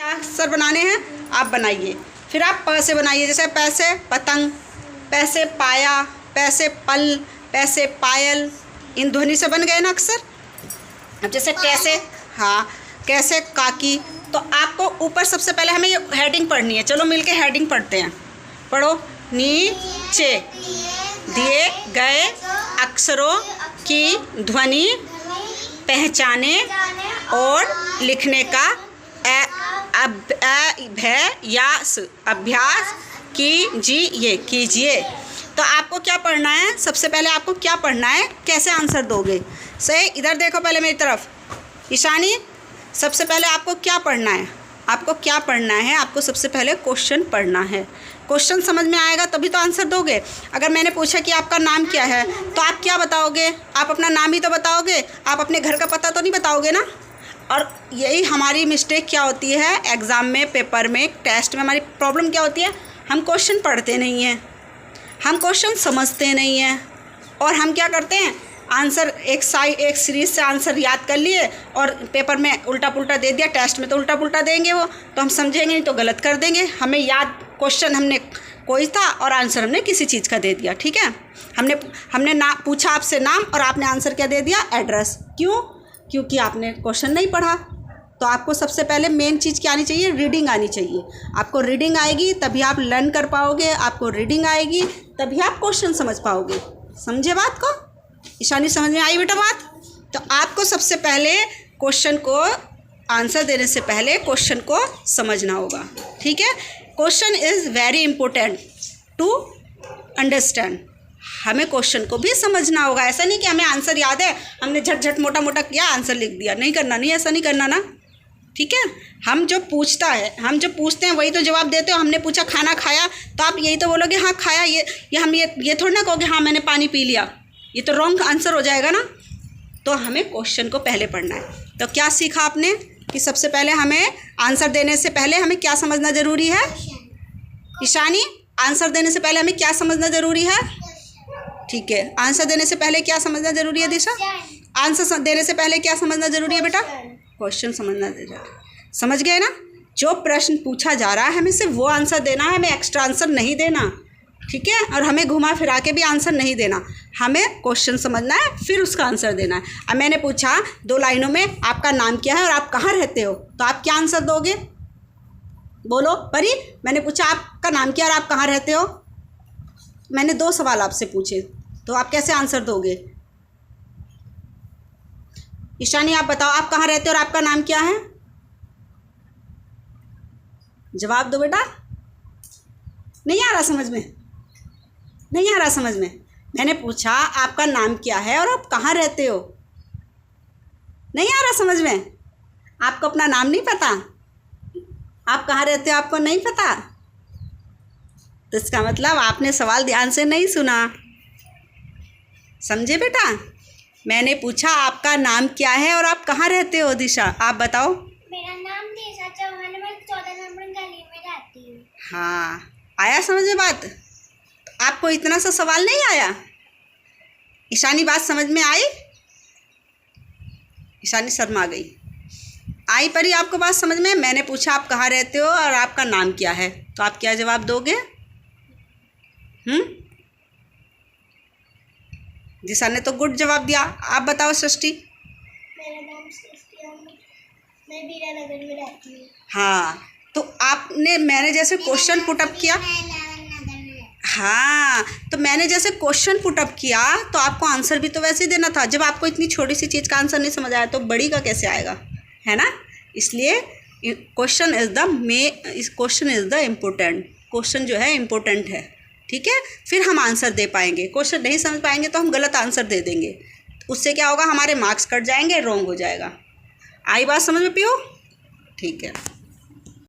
क्या अक्षर बनाने हैं आप बनाइए। फिर आप प से बनाइए, जैसे पैसे पतंग, पैसे पाया, पैसे पल, पैसे पायल, इन ध्वनि से बन गए ना अक्षर। अब जैसे कैसे, हाँ कैसे काकी। तो आपको ऊपर सबसे पहले हमें ये हेडिंग पढ़नी है। चलो मिलके हेडिंग पढ़ते हैं। पढ़ो। नीचे दिए गए अक्षरों की ध्वनि पहचाने और लिखने का अभ्यास कीजिए। तो आपको क्या पढ़ना है, सबसे पहले आपको क्या पढ़ना है, कैसे आंसर दोगे। सही, इधर देखो पहले मेरी तरफ। ईशानी, सबसे पहले आपको क्या पढ़ना है, आपको क्या पढ़ना है, आपको सबसे पहले क्वेश्चन पढ़ना है। क्वेश्चन समझ में आएगा तभी तो आंसर दोगे। अगर मैंने पूछा कि आपका नाम क्या है तो आप क्या बताओगे, आप अपना नाम ही तो बताओगे, आप अपने घर का पता तो नहीं बताओगे ना। और यही हमारी मिस्टेक क्या होती है एग्ज़ाम में, पेपर में, टेस्ट में। हमारी प्रॉब्लम क्या होती है, हम क्वेश्चन पढ़ते नहीं हैं, हम क्वेश्चन समझते नहीं हैं, और हम क्या करते हैं आंसर एक सीरीज से आंसर याद कर लिए और पेपर में उल्टा पुल्टा दे दिया। टेस्ट में तो उल्टा पुल्टा देंगे वो, तो हम समझेंगे नहीं तो गलत कर देंगे। हमें याद क्वेश्चन हमने कोई था और आंसर हमने किसी चीज़ का दे दिया। ठीक है, हमने ना पूछा आपसे नाम और आपने आंसर क्या दे दिया, एड्रेस। क्यों? क्योंकि आपने क्वेश्चन नहीं पढ़ा। तो आपको सबसे पहले मेन चीज़ क्या आनी चाहिए, रीडिंग आनी चाहिए। आपको रीडिंग आएगी तभी आप लर्न कर पाओगे, आपको रीडिंग आएगी तभी आप क्वेश्चन समझ पाओगे। समझे बात को? ईशानी समझ में आई बेटा बात? तो आपको सबसे पहले क्वेश्चन को आंसर देने से पहले क्वेश्चन को समझना होगा। ठीक है, question is very important to understand. हमें क्वेश्चन को भी समझना होगा। ऐसा नहीं कि हमें आंसर याद है, हमने झट मोटा मोटा किया, आंसर लिख दिया। नहीं करना, नहीं ऐसा नहीं करना ना। ठीक है, हम जो पूछते हैं वही तो जवाब देते हो। हमने पूछा खाना खाया तो आप यही तो बोलोगे हाँ खाया। ये थोड़ी ना कहोगे हाँ मैंने पानी पी लिया, ये तो रॉन्ग आंसर हो जाएगा ना। तो हमें क्वेश्चन को पहले पढ़ना है। तो क्या सीखा आपने कि सबसे पहले हमें आंसर देने से पहले हमें क्या समझना ज़रूरी है। ईशानी, आंसर देने से पहले हमें क्या समझना ज़रूरी है। ठीक है, आंसर देने से पहले क्या समझना ज़रूरी है दिशा? आंसर देने से पहले क्या समझना ज़रूरी है बेटा? क्वेश्चन समझना ज़रूरी है। समझ गए ना? जो प्रश्न पूछा जा रहा है हमें सिर्फ वो आंसर देना है, हमें एक्स्ट्रा आंसर नहीं देना। ठीक है, और हमें घुमा फिरा के भी आंसर नहीं देना। हमें क्वेश्चन समझना है फिर उसका आंसर देना है। अब मैंने पूछा 2 लाइनों में आपका नाम क्या है और आप कहाँ रहते हो, तो आप क्या आंसर दोगे? बोलो परी, मैंने पूछा आपका नाम क्या है और आप कहाँ रहते हो। मैंने 2 सवाल आपसे पूछे, तो आप कैसे आंसर दोगे? ईशानी आप बताओ, आप कहाँ रहते हो और आपका नाम क्या है? जवाब दो बेटा। नहीं आ रहा समझ में? नहीं आ रहा समझ में? मैंने पूछा आपका नाम क्या है और आप कहाँ रहते हो। नहीं आ रहा समझ में? आपको अपना नाम नहीं पता, आप कहाँ रहते हो आपको नहीं पता, तो इसका मतलब आपने सवाल ध्यान से नहीं सुना। समझे बेटा? मैंने पूछा आपका नाम क्या है और आप कहाँ रहते हो। दिशा आप बताओ। मेरा नाम दिशा चौहान है, मैं 14 नंबर गली में रहती हूँ। हाँ, आया समझ में बात? आपको इतना सा सवाल नहीं आया? ईशानी बात समझ में आई? ईशानी शर्मा गई। आई परी आपको बात समझ में? मैंने पूछा आप कहाँ रहते हो और आपका नाम क्या है, तो आप क्या जवाब दोगे? दिशा ने तो गुड जवाब दिया। आप बताओ सृष्टि। मेरा नाम सृष्टि है, मैं बीरानगर में रहती हूँ। हाँ, तो मैंने जैसे क्वेश्चन पुटअप किया, हाँ तो मैंने जैसे क्वेश्चन पुटअप किया तो आपको आंसर भी तो वैसे ही देना था। जब आपको इतनी छोटी सी चीज़ का आंसर नहीं समझ आया तो बड़ी का कैसे आएगा, है ना। इसलिए question is the important. Question जो है इम्पोर्टेंट है। ठीक है, फिर हम आंसर दे पाएंगे। क्वेश्चन नहीं समझ पाएंगे तो हम गलत आंसर दे देंगे, उससे क्या होगा, हमारे मार्क्स कट जाएंगे, रॉन्ग हो जाएगा। आई बात समझ में पियो? ठीक है।